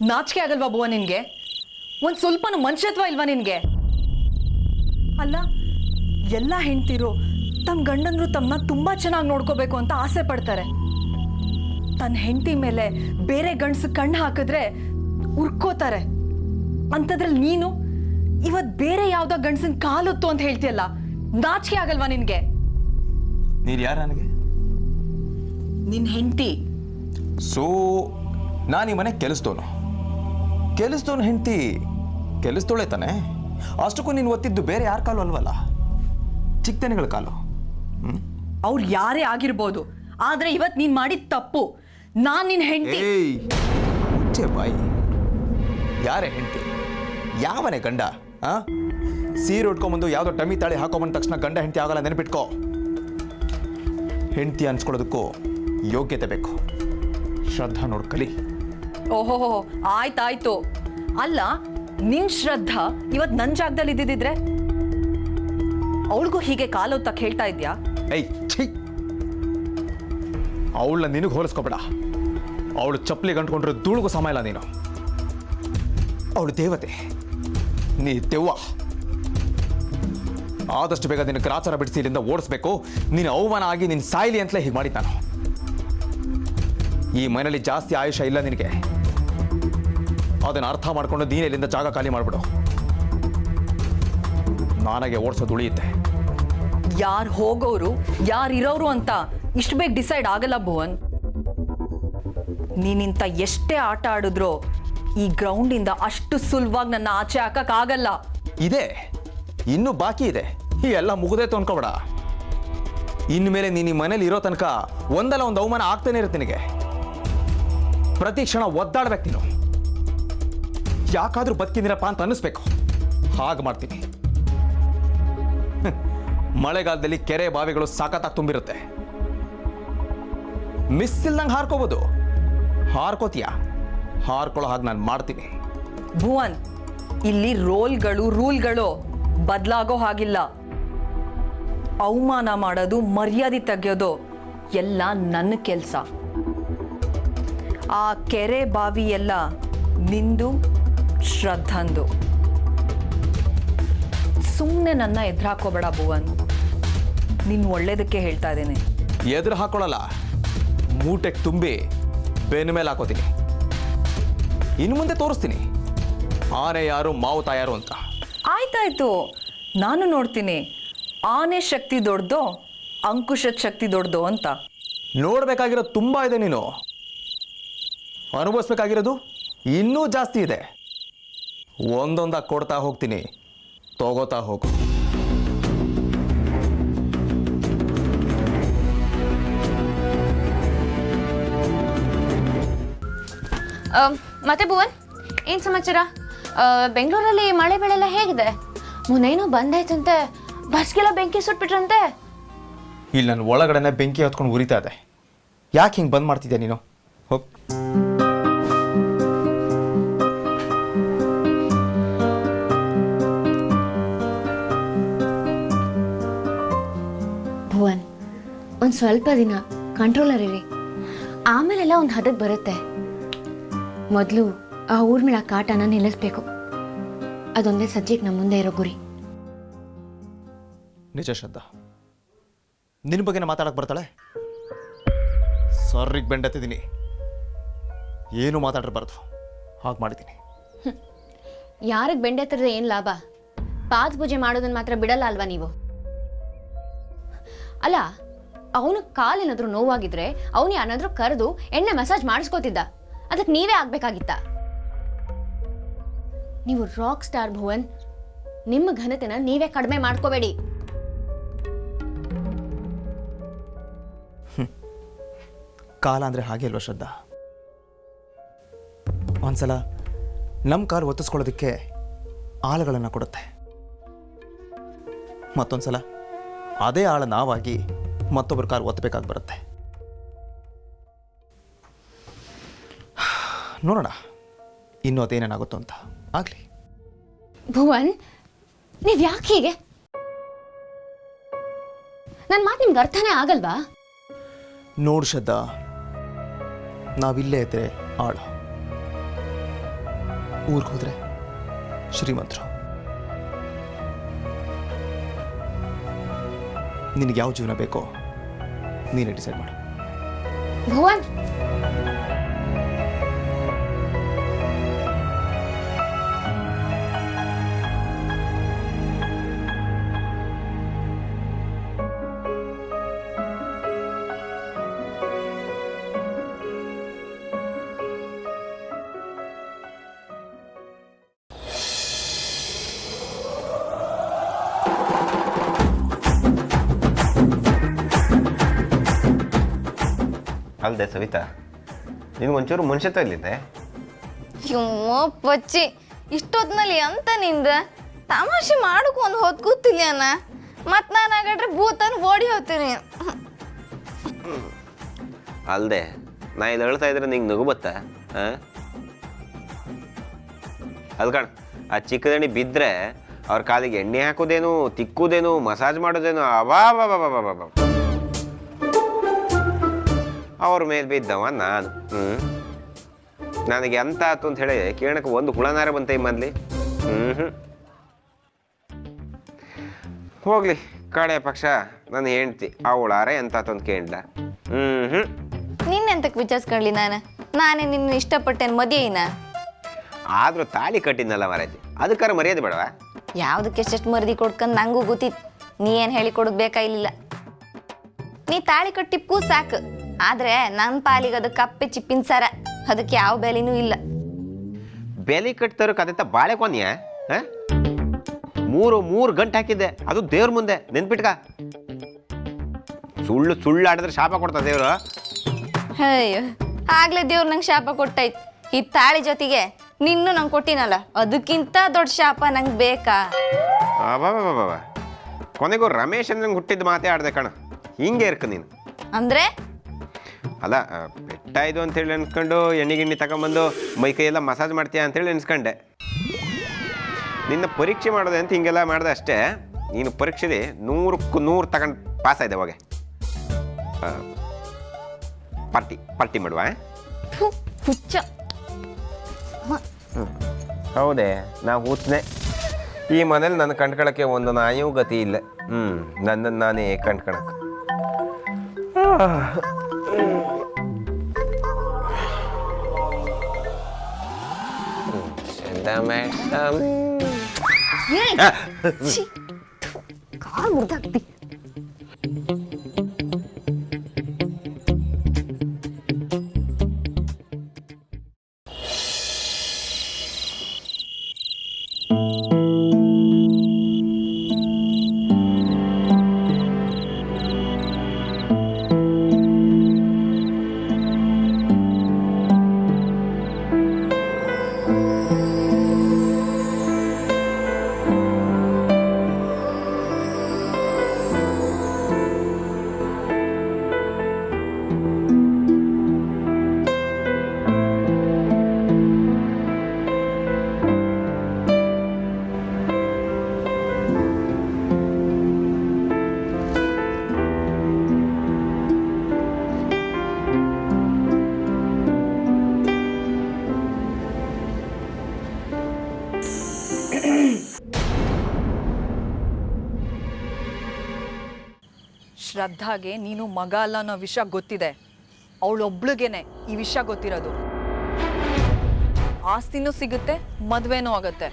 ನಾಚಿಕೆ ಆಗಲ್ವಾ ಭುವನ್ ನಿನ್ಗೆ? ಒಂದು ಸ್ವಲ್ಪನೂ ಮನುಷ್ಯತ್ವ ಇಲ್ವಾ ನಿನ್ಗೆ? ಅಲ್ಲ, ಎಲ್ಲ ಹೆಂಡ್ತಿರು ತಮ್ಮ ಗಂಡಂದ್ರು ತಮ್ಮನ್ನ ತುಂಬಾ ಚೆನ್ನಾಗಿ ನೋಡ್ಕೋಬೇಕು ಅಂತ ಆಸೆ ಪಡ್ತಾರೆ. ತನ್ನ ಹೆಂಡತಿ ಮೇಲೆ ಬೇರೆ ಗಂಡಸು ಕಣ್ಣು ಹಾಕಿದ್ರೆ ಉರ್ಕೋತಾರೆ. ಅಂಥದ್ರಲ್ಲಿ ನೀನು ಇವತ್ತು ಬೇರೆ ಯಾವ್ದೋ ಗಂಡಸಿನ ಕಾಲೊತ್ತು ಅಂತ ಹೇಳ್ತೀಯಲ್ಲ, ನಾಚಿಕೆ ಆಗಲ್ವಾ ನಿನ್ಗೆ? ನೀನು ಯಾರು ನನಗೆ? ನಿನ್ನ ಹೆಂಡತಿ. ಸೊ ನಾನು ಈ ಮನೆ ಕೆಲಸದವನು ಹೆಂಡತಿ ಕೆಲಸದೋಳೆ ತಾನೆ. ಅಷ್ಟಕ್ಕೂ ನೀನು ಒತ್ತಿದ್ದು ಬೇರೆ ಯಾರ ಕಾಲು ಅಲ್ವಲ್ಲ, ಚಿಕ್ಕತನೆಗಳ ಕಾಲು. ಅವ್ರು ಯಾರೇ ಆಗಿರ್ಬೋದು, ಆದ್ರೆ ಇವತ್ತು ನೀನ್ ಮಾಡಿದ ತಪ್ಪು. ನಾನ್ ನಿನ್ನ ಹೆಂಡತಿ. ಮುಚ್ಚೆ ಬಾಯಿ. ಯಾರೇ ಹೆಂಡತಿ? ಯಾವನೇ ಗಂಡ? ಸೀರೆ ಉಟ್ಕೊಂಬಂದು ಯಾವುದೋ ಟಮಿ ತಾಳಿ ಹಾಕೊಂಬಂದ ತಕ್ಷಣ ಗಂಡ ಹೆಂಡತಿ ಆಗಲ್ಲ, ನೆನಪಿಟ್ಕೋ. ಹೆಂಡತಿ ಅನ್ಸ್ಕೊಳ್ಳೋದಕ್ಕೂ ಯೋಗ್ಯತೆ ಬೇಕು. ಶ್ರದ್ಧಾ ನೋಡ್ಕಲಿ. ಓಹೋ, ಆಯ್ತಾಯ್ತು. ಅಲ್ಲ, ನಿನ್ ಶ್ರದ್ಧಾ ಇವತ್ತು ನನ್ನ ಜಾಗದಲ್ಲಿ ಇದ್ದಿದ್ರೆ ಅವಳಿಗೂ ಹೀಗೆ ಕಾಲೊತ್ತಕ್ಕೆ ಹೇಳ್ತಾ ಇದ್ಯಾ? ಅವಳನ್ನ ನಿನಗೆ ಹೋಲಿಸ್ಕೋಬೇಡ. ಅವಳು ಚಪ್ಪಲಿ ಗಂಟ್ಕೊಂಡ್ರೆ ಧೂಳಿಗೂ ಸಮ ಇಲ್ಲ. ನೀನು ಅವಳು ದೇವತೆ, ನೀ ದೆವ್ವ. ಆದಷ್ಟು ಬೇಗ ನಿನ್ನ ಗ್ರಾಚಾರ ಬಿಡಿಸಿ ಇಲ್ಲಿಂದ ಓಡಿಸ್ಬೇಕು. ನೀನು ಅವಮಾನ ಆಗಿ ನಿನ್ನ ಸಾಯ್ಲಿ ಅಂತಲೇ ಹೀಗೆ ಮಾಡಿದ್ದು ನಾನು. ಈ ಮನೆಯಲ್ಲಿ ಜಾಸ್ತಿ ಆಯುಷ್ಯ ಇಲ್ಲ ನಿನಗೆ. ಅದನ್ನು ಅರ್ಥ ಮಾಡ್ಕೊಂಡು ನೀನು ಇಲ್ಲಿಂದ ಜಾಗ ಖಾಲಿ ಮಾಡಿಬಿಡು. ನನಗೆ ಓಡಿಸೋದು ಉಳಿಯುತ್ತೆ. ಯಾರು ಹೋಗೋರು ಯಾರು ಇರೋರು ಅಂತ ಇಷ್ಟು ಬೇಗ ಡಿಸೈಡ್ ಆಗಲ್ಲ ಭುವನ್. ನೀನಿಂತ ಎಷ್ಟೇ ಆಟ ಆಡಿದ್ರೋ ಈ ಗ್ರೌಂಡಿಂದ ಅಷ್ಟು ಸುಲಭವಾಗಿ ನನ್ನ ಆಚೆ ಹಾಕಕ್ಕಾಗಲ್ಲ. ಇದೆ, ಇನ್ನೂ ಬಾಕಿ ಇದೆ. ಈ ಎಲ್ಲ ಮುಗುದೇ ಅನ್ಕೋಬೇಡ. ಇನ್ಮೇಲೆ ನೀನು ಈ ಮನೇಲಿ ಇರೋ ತನಕ ಒಂದಲ್ಲ ಒಂದು ಅವಮಾನ ಆಗ್ತಾನೆ ಇರುತ್ತೆ ನಿನಗೆ. ಪ್ರತಿ ಕ್ಷಣ ಒದ್ದಾಡ್ಬೇಕು ನೀನು. ಯಾಕಾದ್ರೂ ಬದುಕಿದ್ದೀನಪ್ಪ ಅಂತ ಅನ್ನಿಸ್ಬೇಕು. ಹಾಗೆ ಮಾಡ್ತೀನಿ. ಮಳೆಗಾಲದಲ್ಲಿ ಕೆರೆ ಬಾವಿಗಳು ಸಾಕತ್ತಾಗಿ ತುಂಬಿರುತ್ತೆ. ಮಿಸ್ ಇಲ್ದಂಗೆ ಹಾರ್ಕೋಬೋದು. ಹಾರ್ಕೋತೀಯ? ಹಾರ್ಕೊಳ್ಳೋ ಹಾಗೆ ನಾನು ಮಾಡ್ತೀನಿ. ಭುವನ್, ಇಲ್ಲಿ ರೂಲ್ಗಳು ಬದಲಾಗೋ ಹಾಗಿಲ್ಲ. ಅವಮಾನ ಮಾಡೋದು, ಮರ್ಯಾದೆ ತೆಗೆಯೋದು ಎಲ್ಲ ನನ್ನ ಕೆಲಸ. ಆ ಕೆರೆ ಬಾವಿ ಎಲ್ಲ ನಿಂದು, ಶ್ರದ್ಧಂದು. ಸುಮ್ಮನೆ ನನ್ನ ಎದುರು ಹಾಕೋಬೇಡ ಭುವನ್. ನಿನ್ನ ಒಳ್ಳೇದಕ್ಕೆ ಹೇಳ್ತಾ ಇದ್ದೇನೆ. ಎದುರು ಹಾಕೊಳ್ಳಲ್ಲ, ಮೂಟೆಗೆ ತುಂಬಿ ಬೆನ್ನ ಮೇಲೆ ಹಾಕೋತೀನಿ. ಇನ್ನು ಮುಂದೆ ತೋರಿಸ್ತೀನಿ ಆನೆ ಯಾರು ಮಾವುತ ಯಾರು ಅಂತ. ಆಯ್ತಾಯ್ತು, ನಾನು ನೋಡ್ತೀನಿ ಆನೆ ಶಕ್ತಿ ದೊಡ್ಡದೋ ಅಂಕುಶದ ಶಕ್ತಿ ದೊಡ್ಡದೋ ಅಂತ. ನೋಡ್ಬೇಕಾಗಿರೋದು ತುಂಬಾ ಇದೆ. ನೀನು ಅನುಭವಿಸ್ಬೇಕಾಗಿರೋದು ಇನ್ನೂ ಜಾಸ್ತಿ ಇದೆ. ಒಂದೊಂದಾಗಿ ಕೊಡ್ತಾ ಹೋಗ್ತೀನಿ, ತಗೋತಾ ಹೋಗು. ಮತ್ತೆ ಭುವನ್, ಏನು ಸಮಾಚಾರ? ಬೆಂಗಳೂರಲ್ಲಿ ಮಳೆ ಬೆಳೆಲ್ಲ ಹೇಗಿದೆ? ಮೊನ್ನೇನೋ ಬಂದಾಯ್ತಂತೆ, ಬಸ್ಗೆಲ್ಲ ಬೆಂಕಿ ಸುಟ್ಬಿಟ್ರಂತೆ. ಇಲ್ಲಿ ನನ್ನ ಒಳಗಡೆನೆ ಬೆಂಕಿ ಹೊತ್ಕೊಂಡು ಉರಿತಾ ಇದೆ. ಯಾಕೆ ಹಿಂಗೆ ಬಂದ್ ಮಾಡ್ತಿದ್ಯಾ ನೀನು? ಹೋಗ್. ಭುವನ್, ಒಂದು ಸ್ವಲ್ಪ ದಿನ ಕಂಟ್ರೋಲರ್ ಇರಿ, ಆಮೇಲೆಲ್ಲ ಒಂದು ಹದಕ್ಕೆ ಬರುತ್ತೆ. ಮೊದಲು ಆ ಊರ್ಮಿಳ ಕಾಟನ ನಿಲ್ಲಿಸ್ಬೇಕು. ಅದೊಂದೇ ಸದ್ಯಕ್ಕೆ ನಮ್ಮ ಮುಂದೆ ಇರೋ ಗುರಿ. ನಿಜ ಶ್ರದ್ಧಾ, ನಿನ್ನ ಬಗ್ಗೆನ ಮಾತಾಡಕ್ಕೆ ಬರ್ತಾಳೆ? ಸರ್ರಿಗೆ ಬೆಂಡತ್ತಿದ್ದೀನಿ, ಏನು ಮಾತಾಡಿರಬಾರ್ದು. ಹಾಗೆ ಮಾಡಿದ್ದೀನಿ. ಯಾರಿಗೆ ಬೆಂಡೆತ್ತಿರದ ಏನು ಲಾಭ? ಪಾದ ಪೂಜೆ ಮಾಡೋದನ್ನ ಮಾತ್ರ ಬಿಡಲ್ಲ ಅಲ್ವಾ ನೀವು? ಅಲ್ಲ, ಅವನು ಕಾಲೇನಾದ್ರೂ ನೋವಾಗಿದ್ರೆ ಅವನು ಯಾರಾದ್ರೂ ಕರೆದು ಎಣ್ಣೆ ಮಸಾಜ್ ಮಾಡಿಸ್ಕೋತಿದ್ದ. ಅದಕ್ಕೆ ನೀವೇ ಆಗ್ಬೇಕಾಗಿತ್ತ? ನೀವು ರಾಕ್ ಸ್ಟಾರ್ ಭುವನ್. ನಿಮ್ಮ ಘನತೆನ ನೀವೇ ಕಡಿಮೆ ಮಾಡ್ಕೋಬೇಡಿ. ಕಾಲ ಅಂದರೆ ಹಾಗೆ ಅಲ್ವಾ ಶ್ರದ್ಧಾ? ಒಂದ್ಸಲ ನಮ್ಮ ಕಾಲು ಒತ್ತಿಸ್ಕೊಳ್ಳೋದಕ್ಕೆ ಆಳುಗಳನ್ನು ಕೊಡುತ್ತೆ. ಮತ್ತೊಂದ್ಸಲ ಅದೇ ಆಳ ನಾವಾಗಿ ಮತ್ತೊಬ್ಬರ ಕಾಲು ಒತ್ತಬೇಕಾಗಿ ಬರುತ್ತೆ. ನೋಡೋಣ ಇನ್ನೂ ಅದೇನೇನಾಗುತ್ತೋ ಅಂತ. ಆಗಲಿ. ಭುವನ್, ನೀವು ಯಾಕೆ ಹೀಗೆ? ನನ್ನ ಮಾತು ನಿಮ್ಗೆ ಅರ್ಥನೇ ಆಗಲ್ವಾ? ನೋಡು ಶ್ರದ್ಧಾ, ನಾವಿಲ್ಲೇ ಇದ್ರೆ ಆಳು, ಊರಿಗೆ ಹೋದ್ರೆ ಶ್ರೀಮಂತರು. ನಿನಗೆ ಯಾವ ಜೀವನ ಬೇಕೋ ನೀನೇ ಡಿಸೈಡ್ ಮಾಡು. ಭುವನ್, ಅಲ್ಲದೆ ಸವಿತಾ, ನಿನಗೊಂಚೂರು ಮನುಷ್ಯತ್ವ ಇಲ್ಲಿದೆ. ಯಮ್ಮ ಪಚ್ಚಿ, ಇಷ್ಟೊತ್ತಿನಲ್ಲಿ ಅಂತ ನಿಂದ ತಮಾಷೆ ಮಾಡಕ್ಕೆ ಒಂದು ಹೊತ್ತು ಕೂತಿಲ್ಲ ಅಣ್ಣ. ಮತ್ತು ನಾನು ಹಾಗಾದ್ರೆ ಭೂತನ ಓಡಿ ಹೋಗ್ತೀನಿ. ಅಲ್ಲದೆ ನಾ ಇಲ್ಲಿ ಹೇಳ್ತಾ ಇದ್ರೆ ನಿಂಗೆ ನಗು ಬತ್ತಾ? ಅಲ್ಕಣ, ಆ ಚಿಕ್ಕದಣಿ ಬಿದ್ದರೆ ಅವ್ರ ಕಾಲಿಗೆ ಎಣ್ಣೆ ಹಾಕೋದೇನು, ತಿಕ್ಕುದೇನು, ಮಸಾಜ್ ಮಾಡೋದೇನು, ಅಬಾಬಾಬಾಬಾಬಾಬಾ. ಅವ್ರ ಮೇಲೆ ಬಿದ್ದವ ನಾನು. ನನಗೆ ಅಂತ ಆಯ್ತು ಅಂತ ಹೇಳಿ ಕೇಳಕ್ಕೆ ಒಂದು ಹುಳನಾರ ಬಂತ ಈ ಮೊದಲಿ. ಹೋಗ್ಲಿ, ಕಡೆ ಪಕ್ಷ ನನ್ನ ಹೆಂಡ್ತಿ ಅವಳಾರೆ ಎಂತ ಅಂತ ಕೇಳ್ದ. ನಿನ್ನೆಂತಕ್ಕೆ ವಿಚಾರಿಸ್ಕೊಳ್ಳಿ ನಾನೇ ನಿನ್ನ ಇಷ್ಟಪಟ್ಟೇನು ಮದುವೆನ. ಆದ್ರೂ ತಾಳಿ ಕಟ್ಟಿದ್ನಲ್ಲ ಮರ್ಯಾದೆ, ಅದಕ್ಕಾರ ಮರ್ಯಾದೆ ಬೇಡವಾ? ಯಾವುದಕ್ಕೆ ಎಷ್ಟೆಷ್ಟು ಮರ್ದಿ ಕೊಡ್ಕೊಂಡು ನಂಗೂ ಗೊತ್ತಿತ್ತು. ನೀ ಏನು ಹೇಳಿ ಕೊಡೋದು ಬೇಕಾಗಿಲ್ಲ. ನೀ ತಾಳಿ ಕಟ್ಟಿಪ್ಪು ಸಾಕು. ಆದ್ರೆ ನನ್ನ ಪಾಲಿಗೆ ಅದು ಕಪ್ಪೆ ಚಿಪ್ಪಿನ ಸರ, ಅದಕ್ಕೆ ಯಾವ ಬೆಲೆನೂ ಇಲ್ಲ. ಬೆಲೆ ಕಟ್ತಾರಕ್ಕೆ ಅದೆಂತ ಬಾಳೆಕೊನ್ಯ? ಮೂರು ಗಂಟೆ ಹಾಕಿದ್ದೆ, ಅದು ದೇವ್ರ ಮುಂದೆ, ನೆನ್ಪಿಟ್ಕ. ಸುಳ್ಳು ಆಡಿದ್ರೆ ಶಾಪ ಕೊಡ್ತಾ ದೇವ್ರು. ಅಯ್ಯೋ, ಆಗ್ಲೇ ದೇವ್ರು ನಂಗೆ ಶಾಪ ಕೊಟ್ಟಾಯ್ತು. ಈ ತಾಳಿ ಜೊತೆಗೆ ನಿನ್ನೂ ನಂಗೆ ಕೊಟ್ಟಿನಲ್ಲ, ಅದಕ್ಕಿಂತ ದೊಡ್ಡ ಶಾಪ ನಂಗೆ ಬೇಕಾ? ಬಾಬಾ, ಕೊನೆಗೂ ರಮೇಶ್ ಅಂದ್ರೆ ಹುಟ್ಟಿದ ಮಾತೇ ಆಡ್ದೆ ಕಣ. ಹಿಂಗೆ ಇರ್ಕ ನೀನು. ಅಂದ್ರೆ ಅಲ್ಲ, ಪೆಟ್ಟಾಯ್ತು ಅಂತೇಳಿ ಅನ್ಸ್ಕೊಂಡು ಎಣ್ಣೆ ಗಿಣ್ಣಿ ತಗೊಂಬಂದು ಮೈ ಕೈಯೆಲ್ಲ ಮಸಾಜ್ ಮಾಡ್ತೀಯ ಅಂತೇಳಿ ಅನ್ಸ್ಕೊಂಡೆ. ನಿನ್ನ ಪರೀಕ್ಷೆ ಮಾಡೋದೆ ಅಂತ ಹಿಂಗೆಲ್ಲ ಮಾಡಿದೆ ಅಷ್ಟೇ. ನೀನು ಪರೀಕ್ಷೆಲಿ 100ಕ್ಕೆ 100 ತಗೊಂಡು ಪಾಸ್ ಆಯ್ದೆ. ಅವಾಗೆ ಪಾರ್ಟಿ ಮಾಡುವ? ಹುಚ್ಚ. ಹೌದೇ, ನಾ ಹೂತ್ನೆ. ಈ ಮನೇಲಿ ನನ್ನ ಕಂಡ್ಕೊಳಕ್ಕೆ ಒಂದು ನಾಯೂ ಗತಿ ಇಲ್ಲ. ನನ್ನನ್ನು ನಾನೇ ಕಂಡ್ಕೊಳಕ್ಕೆ. ಕಾಲ್ ಮುರ್ದಾಕ್ತಿ. ಶ್ರದ್ಧಾಗೆ ನೀನು ಮಗ ಅಲ್ಲ ಅನ್ನೋ ವಿಷಯ ಗೊತ್ತಿದೆ. ಅವಳೊಬ್ಳಿಗೇನೆ ಈ ವಿಷಯ ಗೊತ್ತಿರೋದು. ಆಸ್ತಿನೂ ಸಿಗುತ್ತೆ, ಮದುವೆನೂ ಆಗುತ್ತೆ.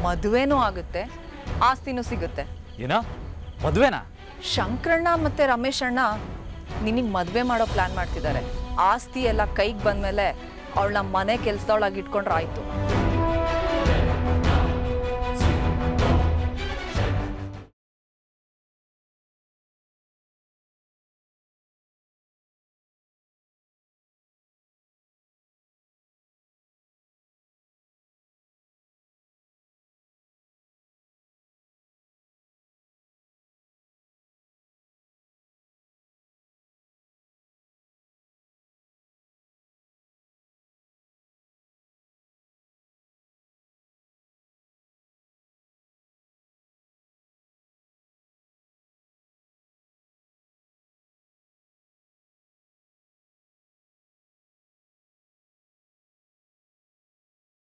ಮದುವೆನೂ ಆಗುತ್ತೆ, ಆಸ್ತಿನೂ ಸಿಗುತ್ತೆ. ಏನ ಮದುವೆನಾ? ಶಂಕರಣ್ಣ ಮತ್ತೆ ರಮೇಶ್ ಅಣ್ಣ ನಿನಗೆ ಮದುವೆ ಮಾಡೋ ಪ್ಲಾನ್ ಮಾಡ್ತಿದ್ದಾರೆ. ಆಸ್ತಿ ಎಲ್ಲ ಕೈಗೆ ಬಂದ್ಮೇಲೆ ಅವಳನ್ನ ಮನೆ ಕೆಲಸದವಳಾಗಿ ಇಟ್ಕೊಂಡ್ರೆ ಆಯ್ತು.